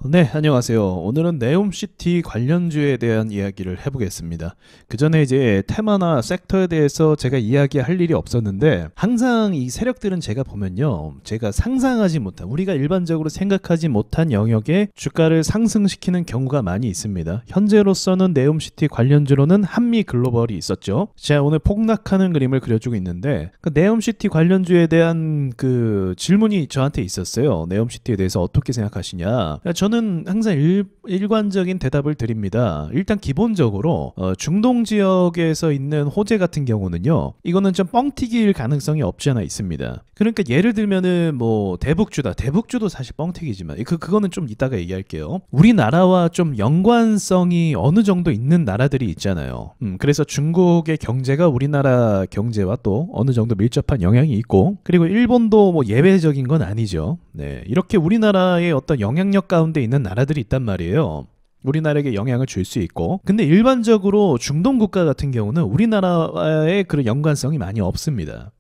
네, 안녕하세요. 오늘은 네옴시티 관련주에 대한 이야기를 해보겠습니다. 그 전에 이제 테마나 섹터에 대해서 제가 이야기할 일이 없었는데, 항상 이 세력들은 제가 보면요, 제가 상상하지 못한, 우리가 일반적으로 생각하지 못한 영역에 주가를 상승시키는 경우가 많이 있습니다. 현재로서는 네옴시티 관련주로는 한미글로벌이 있었죠. 제가 오늘 폭락하는 그림을 그려주고 있는데, 그 네옴시티 관련주에 대한 그 질문이 저한테 있었어요. 네옴시티에 대해서 어떻게 생각하시냐? 저는 항상 일관적인 대답을 드립니다. 일단 기본적으로 중동 지역에서 있는 호재 같은 경우는요, 이거는 좀 뻥튀기일 가능성이 없지 않아 있습니다. 그러니까 예를 들면은 뭐 대북주다. 대북주도 사실 뻥튀기지만 그거는 좀 이따가 얘기할게요. 우리나라와 좀 연관성이 어느 정도 있는 나라들이 있잖아요. 그래서 중국의 경제가 우리나라 경제와 또 어느 정도 밀접한 영향이 있고, 그리고 일본도 뭐 예외적인 건 아니죠. 네, 이렇게 우리나라의 어떤 영향력 가운데 있는 나라들이 있단 말이에요. 우리나라에게 영향을 줄 수 있고, 근데 일반적으로 중동 국가 같은 경우는 우리나라의 그런 연관성이 많이 없습니다.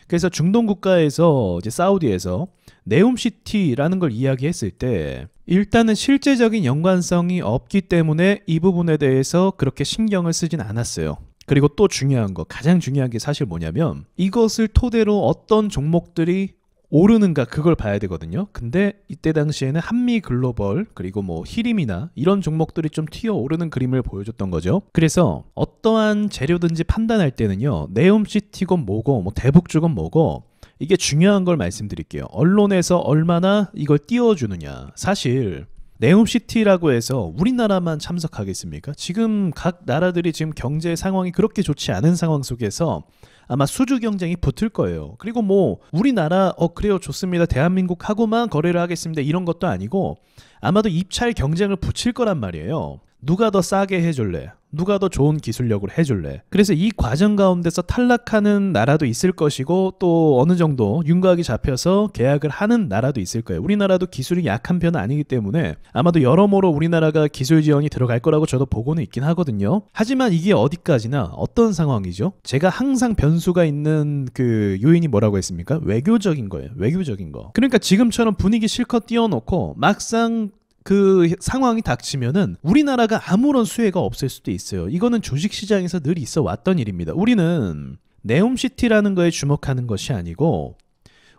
그래서 중동 국가에서 이제 사우디에서 네옴시티라는 걸 이야기했을 때 일단은 실제적인 연관성이 없기 때문에 이 부분에 대해서 그렇게 신경을 쓰진 않았어요. 그리고 또 중요한 거, 가장 중요한 게 사실 뭐냐면 이것을 토대로 어떤 종목들이 오르는가 그걸 봐야 되거든요. 근데 이때 당시에는 한미글로벌 그리고 뭐 히림이나 이런 종목들이 좀 튀어 오르는 그림을 보여줬던 거죠. 그래서 어떠한 재료든지 판단할 때는요, 네옴시티건 뭐고 뭐 대북주건 뭐고 이게 중요한 걸 말씀드릴게요. 언론에서 얼마나 이걸 띄워주느냐. 사실 네옴시티라고 해서 우리나라만 참석하겠습니까? 지금 각 나라들이 지금 경제 상황이 그렇게 좋지 않은 상황 속에서 아마 수주 경쟁이 붙을 거예요. 그리고 뭐 우리나라 그래요, 좋습니다, 대한민국하고만 거래를 하겠습니다, 이런 것도 아니고 아마도 입찰 경쟁을 붙일 거란 말이에요. 누가 더 싸게 해줄래? 누가 더 좋은 기술력으로 해줄래? 그래서 이 과정 가운데서 탈락하는 나라도 있을 것이고, 또 어느 정도 윤곽이 잡혀서 계약을 하는 나라도 있을 거예요. 우리나라도 기술이 약한 편은 아니기 때문에 아마도 여러모로 우리나라가 기술 지원이 들어갈 거라고 저도 보고는 있긴 하거든요. 하지만 이게 어디까지나 어떤 상황이죠? 제가 항상 변수가 있는 그 요인이 뭐라고 했습니까? 외교적인 거예요. 외교적인 거. 그러니까 지금처럼 분위기 실컷 띄워놓고 막상 그 상황이 닥치면은 우리나라가 아무런 수혜가 없을 수도 있어요. 이거는 주식시장에서 늘 있어 왔던 일입니다. 우리는 네옴시티라는 거에 주목하는 것이 아니고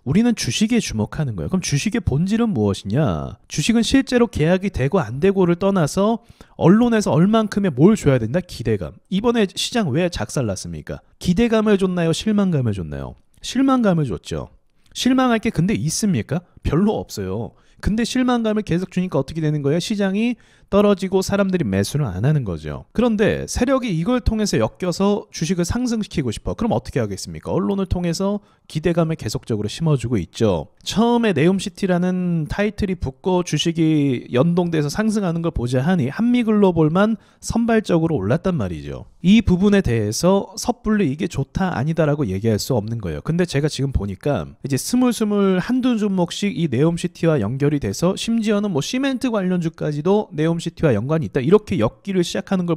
우리는 주식에 주목하는 거예요. 그럼 주식의 본질은 무엇이냐? 주식은 실제로 계약이 되고 안 되고를 떠나서 언론에서 얼만큼의 뭘 줘야 된다? 기대감. 이번에 시장 왜 작살났습니까? 기대감을 줬나요? 실망감을 줬나요? 실망감을 줬죠. 실망할 게 근데 있습니까? 별로 없어요. 근데 실망감을 계속 주니까 어떻게 되는 거예요? 시장이 떨어지고 사람들이 매수를 안 하는 거죠. 그런데 세력이 이걸 통해서 엮여서 주식을 상승시키고 싶어. 그럼 어떻게 하겠습니까? 언론을 통해서 기대감을 계속적으로 심어주고 있죠. 처음에 네옴시티라는 타이틀이 붙고 주식이 연동돼서 상승하는 걸 보자 하니 한미글로벌만 선발적으로 올랐단 말이죠. 이 부분에 대해서 섣불리 이게 좋다 아니다라고 얘기할 수 없는 거예요. 근데 제가 지금 보니까 이제 스물스물 한두 종목씩 이 네옴시티와 연결이 돼서 심지어는 뭐 시멘트 관련주까지도 네옴시티와 연관이 있다, 이렇게 엮기를 시작하는 걸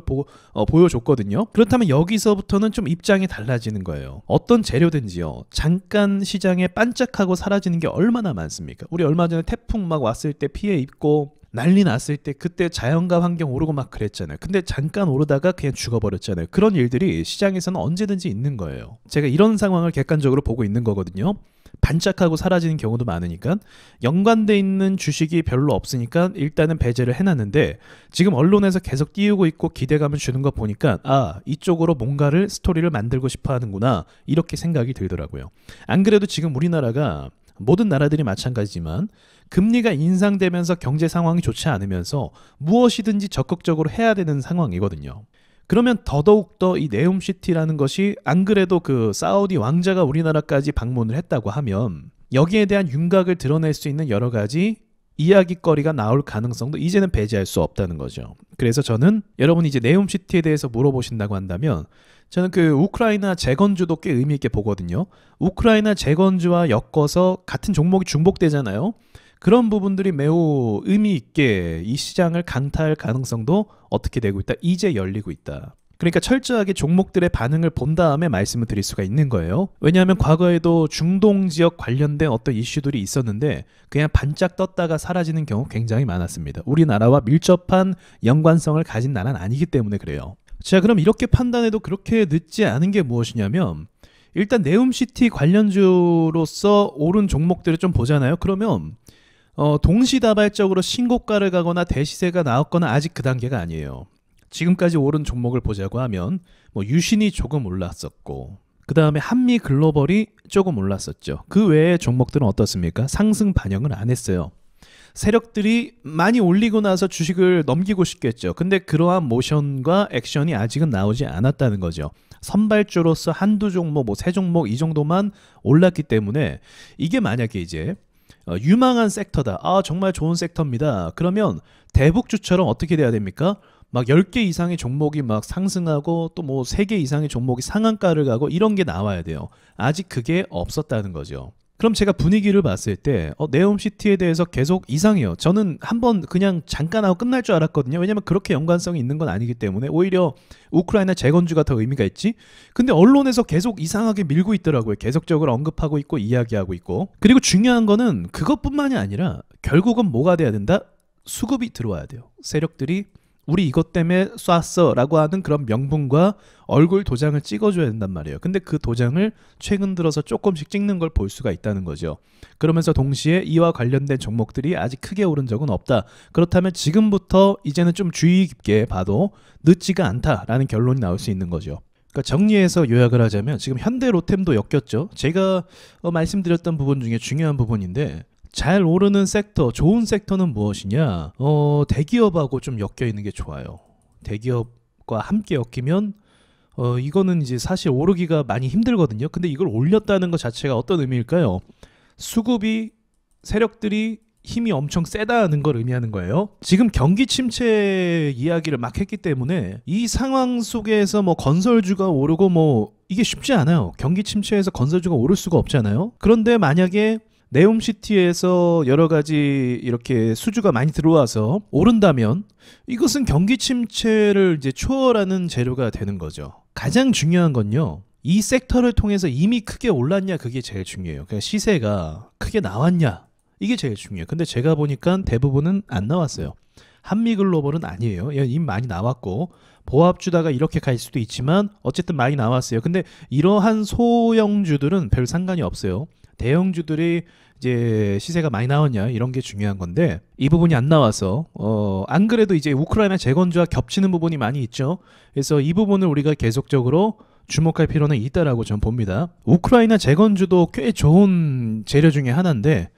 보여줬거든요. 그렇다면 여기서부터는 좀 입장이 달라지는 거예요. 어떤 재료든지요, 잠깐 시장에 반짝하고 사라지는 게 얼마나 많습니까? 우리 얼마 전에 태풍 막 왔을 때 피해 입고 난리 났을 때 그때 자연과 환경 오르고 막 그랬잖아요. 근데 잠깐 오르다가 그냥 죽어버렸잖아요. 그런 일들이 시장에서는 언제든지 있는 거예요. 제가 이런 상황을 객관적으로 보고 있는 거거든요. 반짝하고 사라지는 경우도 많으니까 연관돼 있는 주식이 별로 없으니까 일단은 배제를 해놨는데, 지금 언론에서 계속 띄우고 있고 기대감을 주는 거 보니까 이쪽으로 뭔가를 스토리를 만들고 싶어 하는구나, 이렇게 생각이 들더라고요. 안 그래도 지금 우리나라가 모든 나라들이 마찬가지지만 금리가 인상되면서 경제 상황이 좋지 않으면서 무엇이든지 적극적으로 해야 되는 상황이거든요. 그러면 더더욱더 이 네옴시티라는 것이, 안 그래도 그 사우디 왕자가 우리나라까지 방문을 했다고 하면 여기에 대한 윤곽을 드러낼 수 있는 여러 가지 이야기거리가 나올 가능성도 이제는 배제할 수 없다는 거죠. 그래서 저는, 여러분이 이제 네옴시티에 대해서 물어보신다고 한다면 저는 그 우크라이나 재건주도 꽤 의미 있게 보거든요. 우크라이나 재건주와 엮어서 같은 종목이 중복되잖아요. 그런 부분들이 매우 의미 있게 이 시장을 강타할 가능성도 어떻게 되고 있다? 이제 열리고 있다. 그러니까 철저하게 종목들의 반응을 본 다음에 말씀을 드릴 수가 있는 거예요. 왜냐하면 과거에도 중동 지역 관련된 어떤 이슈들이 있었는데 그냥 반짝 떴다가 사라지는 경우 굉장히 많았습니다. 우리나라와 밀접한 연관성을 가진 나라는 아니기 때문에 그래요. 자, 그럼 이렇게 판단해도 그렇게 늦지 않은 게 무엇이냐면, 일단 네옴시티 관련주로서 오른 종목들을 좀 보잖아요. 그러면 동시다발적으로 신고가를 가거나 대시세가 나왔거나 아직 그 단계가 아니에요. 지금까지 오른 종목을 보자고 하면 뭐 유신이 조금 올랐었고, 그 다음에 한미글로벌이 조금 올랐었죠. 그 외의 종목들은 어떻습니까? 상승 반영을 안 했어요. 세력들이 많이 올리고 나서 주식을 넘기고 싶겠죠. 근데 그러한 모션과 액션이 아직은 나오지 않았다는 거죠. 선발주로서 한두 종목, 뭐 세 종목 이 정도만 올랐기 때문에, 이게 만약에 이제 유망한 섹터다, 정말 좋은 섹터입니다, 그러면 대북주처럼 어떻게 돼야 됩니까? 막 10개 이상의 종목이 막 상승하고 또 뭐 3개 이상의 종목이 상한가를 가고 이런 게 나와야 돼요. 아직 그게 없었다는 거죠. 그럼 제가 분위기를 봤을 때 네옴시티에 대해서 계속 이상해요. 저는 한번 그냥 잠깐 하고 끝날 줄 알았거든요. 왜냐면 그렇게 연관성이 있는 건 아니기 때문에. 오히려 우크라이나 재건주가 더 의미가 있지. 근데 언론에서 계속 이상하게 밀고 있더라고요. 계속적으로 언급하고 있고 이야기하고 있고. 그리고 중요한 거는 그것뿐만이 아니라 결국은 뭐가 돼야 된다? 수급이 들어와야 돼요. 세력들이 우리 이것 때문에 쐈어 라고 하는 그런 명분과 얼굴 도장을 찍어줘야 된단 말이에요. 근데 그 도장을 최근 들어서 조금씩 찍는 걸 볼 수가 있다는 거죠. 그러면서 동시에 이와 관련된 종목들이 아직 크게 오른 적은 없다. 그렇다면 지금부터 이제는 좀 주의 깊게 봐도 늦지가 않다라는 결론이 나올 수 있는 거죠. 그러니까 정리해서 요약을 하자면, 지금 현대 로템도 엮였죠. 제가 말씀드렸던 부분 중에 중요한 부분인데, 잘 오르는 섹터, 좋은 섹터는 무엇이냐? 대기업하고 좀 엮여 있는 게 좋아요. 대기업과 함께 엮이면 이거는 이제 사실 오르기가 많이 힘들거든요. 근데 이걸 올렸다는 것 자체가 어떤 의미일까요? 수급이, 세력들이 힘이 엄청 세다는 걸 의미하는 거예요. 지금 경기 침체 이야기를 막 했기 때문에 이 상황 속에서 뭐 건설주가 오르고 뭐 이게 쉽지 않아요. 경기 침체에서 건설주가 오를 수가 없잖아요. 그런데 만약에 네옴시티에서 여러 가지 이렇게 수주가 많이 들어와서 오른다면 이것은 경기 침체를 이제 초월하는 재료가 되는 거죠. 가장 중요한 건요, 이 섹터를 통해서 이미 크게 올랐냐, 그게 제일 중요해요. 그러니까 시세가 크게 나왔냐, 이게 제일 중요해요. 근데 제가 보니까 대부분은 안 나왔어요. 한미글로벌은 아니에요. 이미 많이 나왔고, 보합주다가 이렇게 갈 수도 있지만 어쨌든 많이 나왔어요. 근데 이러한 소형주들은 별 상관이 없어요. 대형주들이 이제 시세가 많이 나왔냐, 이런 게 중요한 건데, 이 부분이 안 나와서 안 그래도 이제 우크라이나 재건주와 겹치는 부분이 많이 있죠. 그래서 이 부분을 우리가 계속적으로 주목할 필요는 있다라고 저는 봅니다. 우크라이나 재건주도 꽤 좋은 재료 중에 하나인데,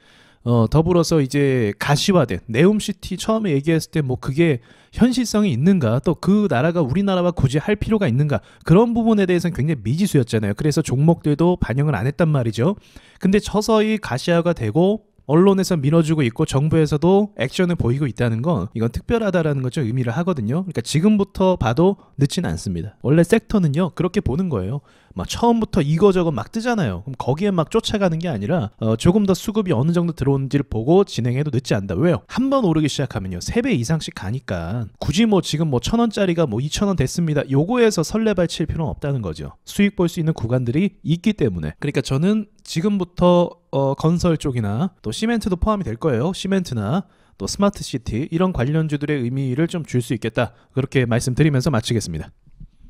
더불어서 이제 가시화된 네옴시티 처음에 얘기했을 때 뭐 그게 현실성이 있는가, 또 그 나라가 우리나라와 굳이 할 필요가 있는가, 그런 부분에 대해서는 굉장히 미지수였잖아요. 그래서 종목들도 반영을 안 했단 말이죠. 근데 서서히 가시화가 되고 언론에서 밀어주고 있고 정부에서도 액션을 보이고 있다는 건, 이건 특별하다라는 것을 의미를 하거든요. 그러니까 지금부터 봐도 늦지는 않습니다. 원래 섹터는요, 그렇게 보는 거예요. 막 처음부터 이거저거 막 뜨잖아요. 그럼 거기에 막 쫓아가는 게 아니라 조금 더 수급이 어느 정도 들어오는지를 보고 진행해도 늦지 않다. 왜요? 한 번 오르기 시작하면요, 3배 이상씩 가니까 굳이 뭐 지금 뭐 1,000원짜리가 뭐 2,000원 됐습니다, 요거에서 설레발 칠 필요는 없다는 거죠. 수익 볼 수 있는 구간들이 있기 때문에. 그러니까 저는 지금부터 건설 쪽이나 또 시멘트도 포함이 될 거예요. 시멘트나 또 스마트시티, 이런 관련주들의 의미를 좀 줄 수 있겠다, 그렇게 말씀드리면서 마치겠습니다.